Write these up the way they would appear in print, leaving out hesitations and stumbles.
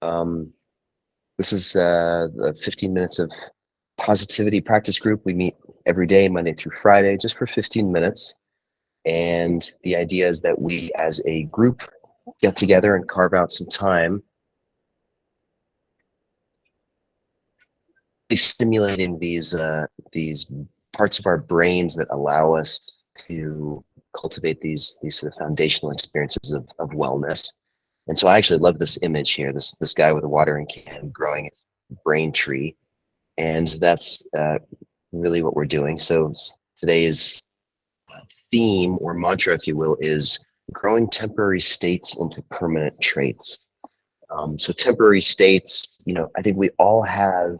Um, this is the 15 minutes of positivity practice group. We meet every day, Monday through Friday, just for 15 minutes. And the idea is that we, as a group, get together and carve out some time, stimulating these parts of our brains that allow us to cultivate these sort of foundational experiences of wellness. And so I actually love this image here, this guy with a watering can growing a brain tree. And that's really what we're doing. So today's theme or mantra, if you will, is growing temporary states into permanent traits. So temporary states, I think we all have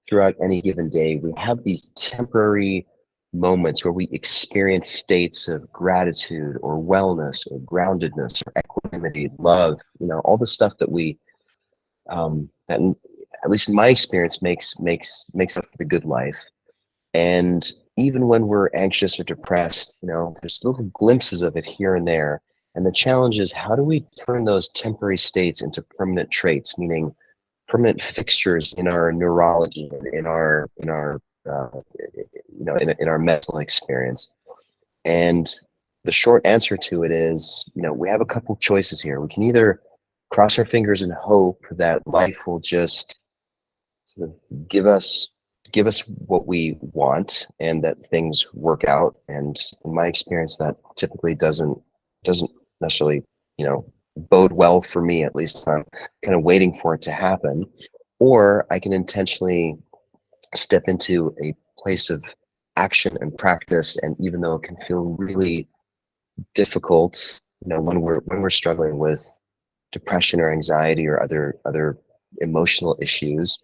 throughout any given day, we have these temporary moments where we experience states of gratitude or wellness or groundedness or equanimity, love, all the stuff that we, that at least in my experience makes up for the good life. And even when we're anxious or depressed, there's little glimpses of it here and there. And the challenge is, how do we turn those temporary states into permanent traits, meaning permanent fixtures in our neurology, in our in our mental experience? And the short answer to it is, we have a couple choices here. We can either cross our fingers and hope that life will just sort of give us what we want and that things work out. And in my experience, that typically doesn't necessarily, bode well for me. At least I'm kind of waiting for it to happen. Or I can intentionally step into a place of action and practice. And even though it can feel really difficult, when we're struggling with depression or anxiety or other emotional issues,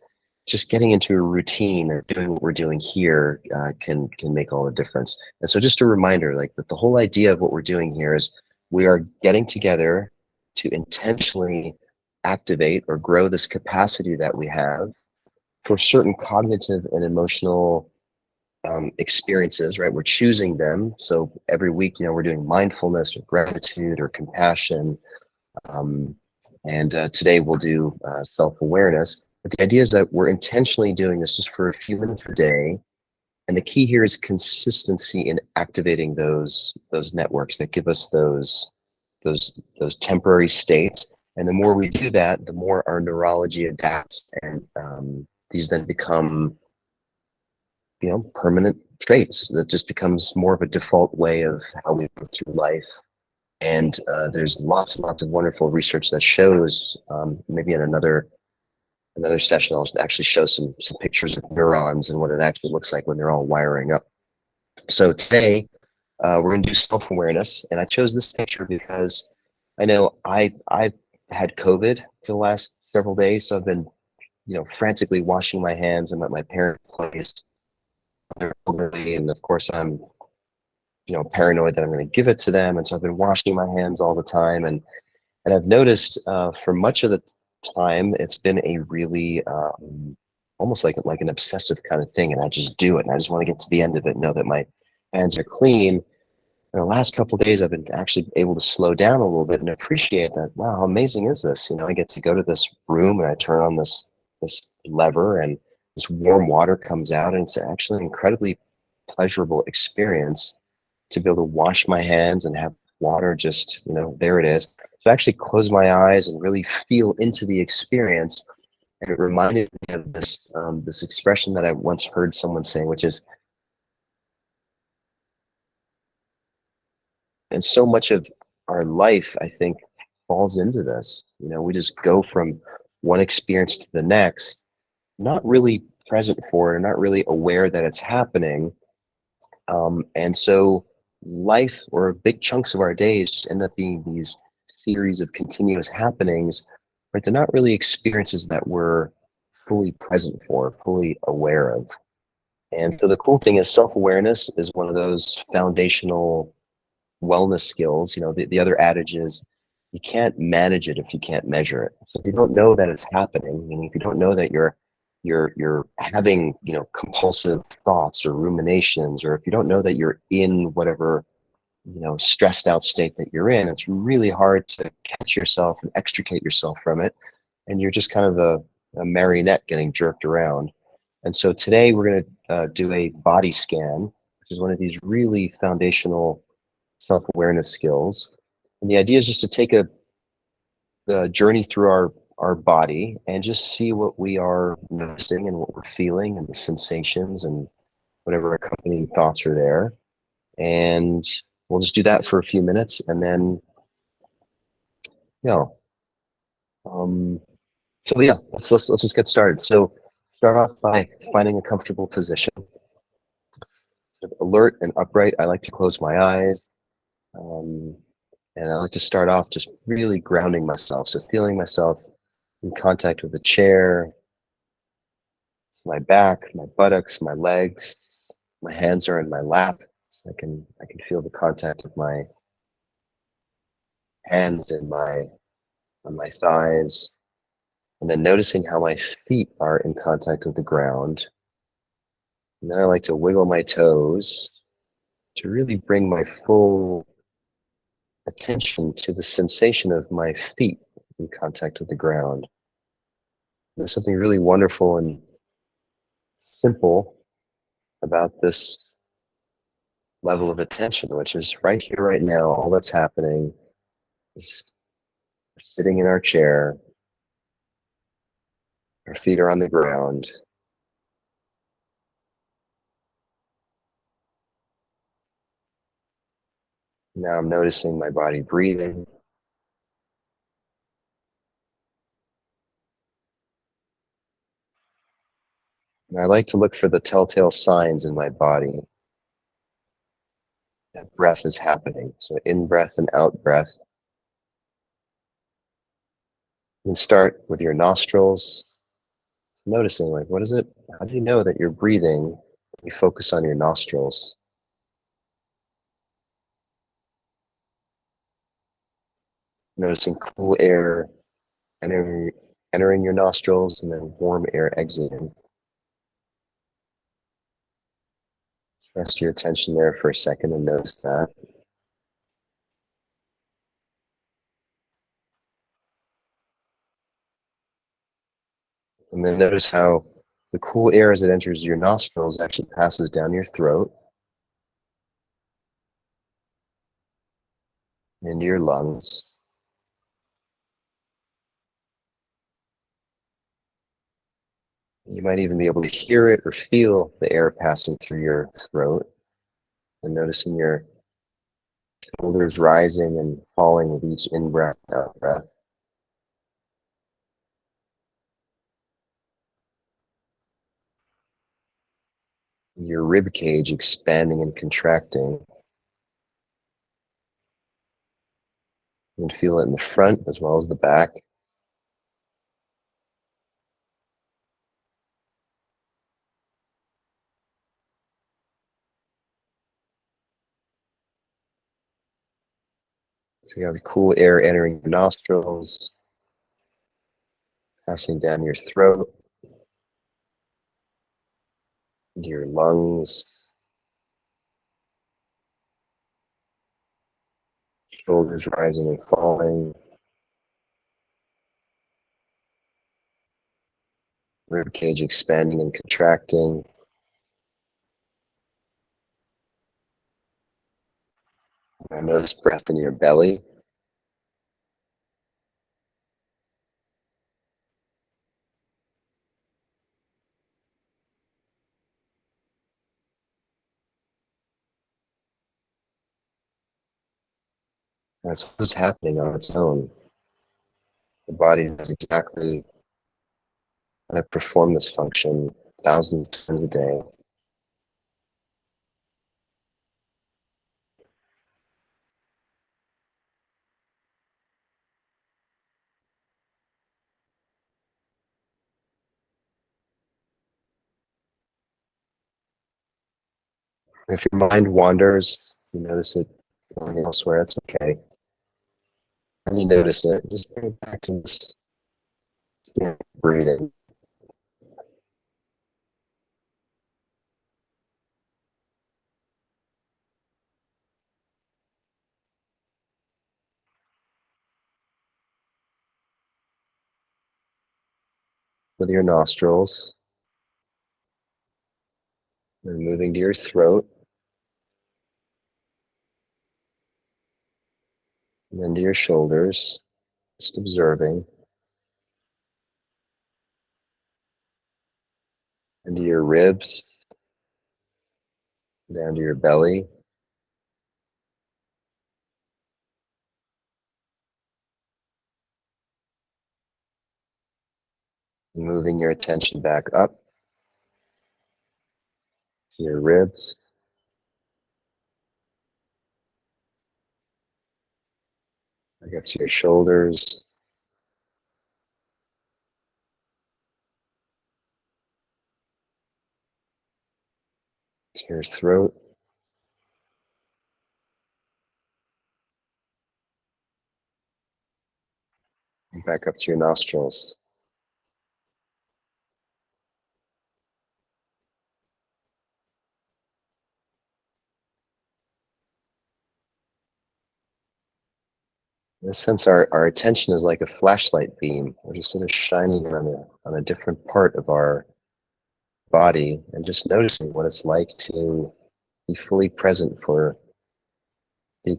just getting into a routine or doing what we're doing here can make all the difference. And so just a reminder, like, that the whole idea of what we're doing here is we are getting together to intentionally activate or grow this capacity that we have for certain cognitive and emotional experiences, right? We're choosing them. So every week, we're doing mindfulness or gratitude or compassion. And today we'll do self-awareness. But the idea is that we're intentionally doing this just for a few minutes a day. And the key here is consistency in activating those networks that give us those temporary states. And the more we do that, the more our neurology adapts, and these then become, permanent traits that just becomes more of a default way of how we go through life. And there's lots and lots of wonderful research that shows, maybe in another session, I'll actually show some pictures of neurons and what it actually looks like when they're all wiring up. So today, we're going to do self-awareness, and I chose this picture because I know I've had COVID for the last several days, so I've been, frantically washing my hands. I'm at my parents' place, they're elderly, and of course I'm, paranoid that I'm going to give it to them, and so I've been washing my hands all the time, and I've noticed for much of the time it's been a really almost like an obsessive kind of thing, and I just do it, and I just want to get to the end of it and know that my hands are clean. And the last couple of days, I've been actually able to slow down a little bit and appreciate that. Wow, how amazing is this? I get to go to this room and I turn on this lever, and this warm water comes out, and it's actually an incredibly pleasurable experience to be able to wash my hands and have water just, there it is. So I actually close my eyes and really feel into the experience. And it reminded me of this expression that I once heard someone say, which is, and so much of our life, I think, falls into this. We just go from one experience to the next, not really present for it, or not really aware that it's happening. And so life, or big chunks of our days, just end up being these series of continuous happenings, but they're not really experiences that we're fully present for, fully aware of. And so the cool thing is, self-awareness is one of those foundational wellness skills. The other adage is, you can't manage it if you can't measure it. So if you don't know that it's happening, meaning if you don't know that you're having, compulsive thoughts or ruminations, or if you don't know that you're in whatever, stressed out state that you're in, it's really hard to catch yourself and extricate yourself from it. and you're just kind of a marionette getting jerked around. And so today we're going to do a body scan, which is one of these really foundational self-awareness skills. And the idea is just to take a journey through our body and just see what we are noticing and what we're feeling and the sensations and whatever accompanying thoughts are there. And we'll just do that for a few minutes, and then, you know, um, so yeah, let's just get started. So start off by finding a comfortable position, sort of alert and upright. I like to close my eyes, um, and I like to start off just really grounding myself. So feeling myself in contact with the chair, my back, my buttocks, my legs. My hands are in my lap. I can feel the contact of my hands in my on my thighs, and then noticing how my feet are in contact with the ground. And then I like to wiggle my toes to really bring my full attention to the sensation of my feet in contact with the ground. There's something really wonderful and simple about this level of attention, which is right here, right now. All that's happening is we're sitting in our chair, our feet are on the ground. Now I'm noticing my body breathing. And I like to look for the telltale signs in my body that breath is happening. So in breath and out breath. And start with your nostrils, noticing, like, what is it? How do you know that you're breathing? You focus on your nostrils. Noticing cool air entering, entering your nostrils, and then warm air exiting. Rest your attention there for a second and notice that. And then notice how the cool air, as it enters your nostrils, actually passes down your throat into your lungs. You might even be able to hear it or feel the air passing through your throat, and noticing your shoulders rising and falling with each in-breath, out-breath. Your rib cage expanding and contracting. You can feel it in the front as well as the back. So you have the cool air entering your nostrils, passing down your throat, into your lungs, shoulders rising and falling, rib cage expanding and contracting. I notice breath in your belly. That's what's happening on its own. The body knows exactly how to perform this function thousands of times a day. If your mind wanders, you notice it going elsewhere, it's okay. And you notice it, just bring it back to this breathing. with your nostrils, and moving to your throat, and then to your shoulders, just observing, into your ribs, down to your belly, and moving your attention back up to your ribs, back up to your shoulders, to your throat, and back up to your nostrils. In a sense, our attention is like a flashlight beam. We're just sort of shining it on a different part of our body and just noticing what it's like to be fully present for the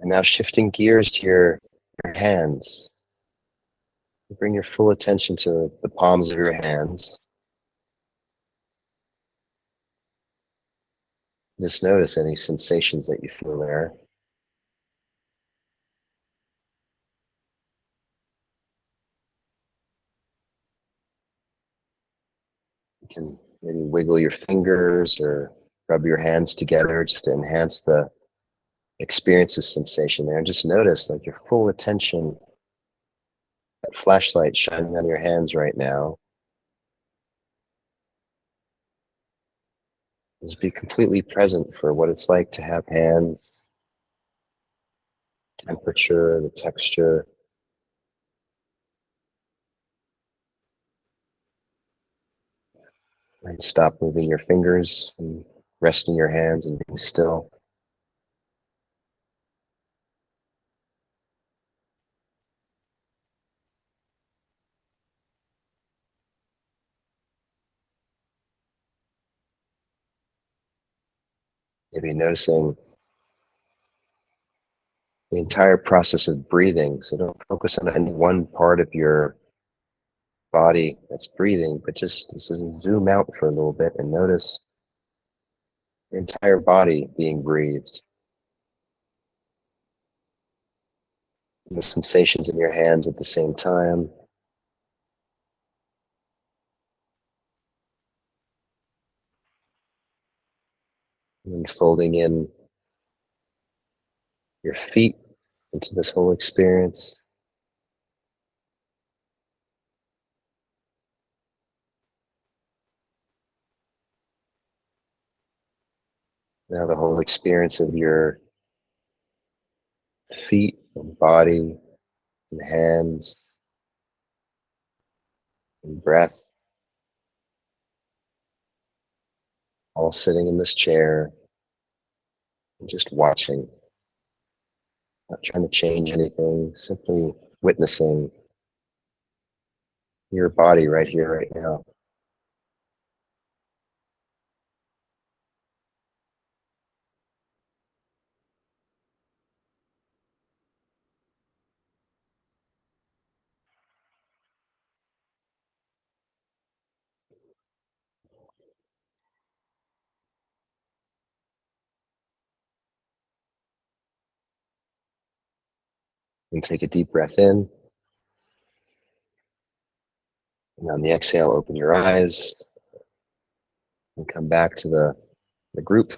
and now shifting gears to your hands. Bring your full attention to the palms of your hands. Just notice any sensations that you feel there. You can maybe wiggle your fingers or rub your hands together just to enhance the experience of sensation there. And just notice like your full attention, that flashlight shining on your hands right now. Just be completely present for what it's like to have hands, temperature, the texture. And stop moving your fingers and resting your hands and being still. Maybe noticing the entire process of breathing. So don't focus on any one part of your body that's breathing, but just sort of zoom out for a little bit and notice your entire body being breathed. And the sensations in your hands at the same time. And then folding in your feet into this whole experience. Now the whole experience of your feet and body and hands and breath, all sitting in this chair and just watching, not trying to change anything, simply witnessing your body right here, right now. And take a deep breath in. And on the exhale, open your eyes and come back to the group.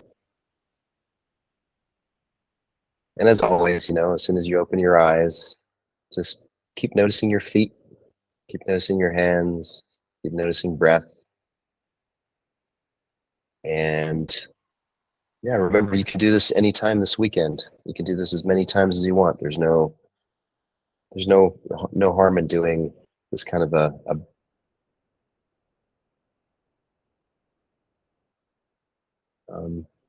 And as always, as soon as you open your eyes, just keep noticing your feet, keep noticing your hands, keep noticing breath. And yeah, remember you can do this anytime this weekend. You can do this as many times as you want. There's no harm in doing this kind of a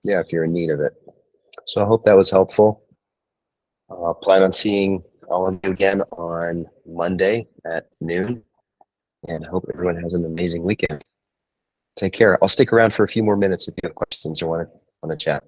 Yeah, if you're in need of it. So I hope that was helpful. Plan on seeing all of you again on Monday at noon, and I hope everyone has an amazing weekend. Take care. I'll stick around for a few more minutes if you have questions or want to chat.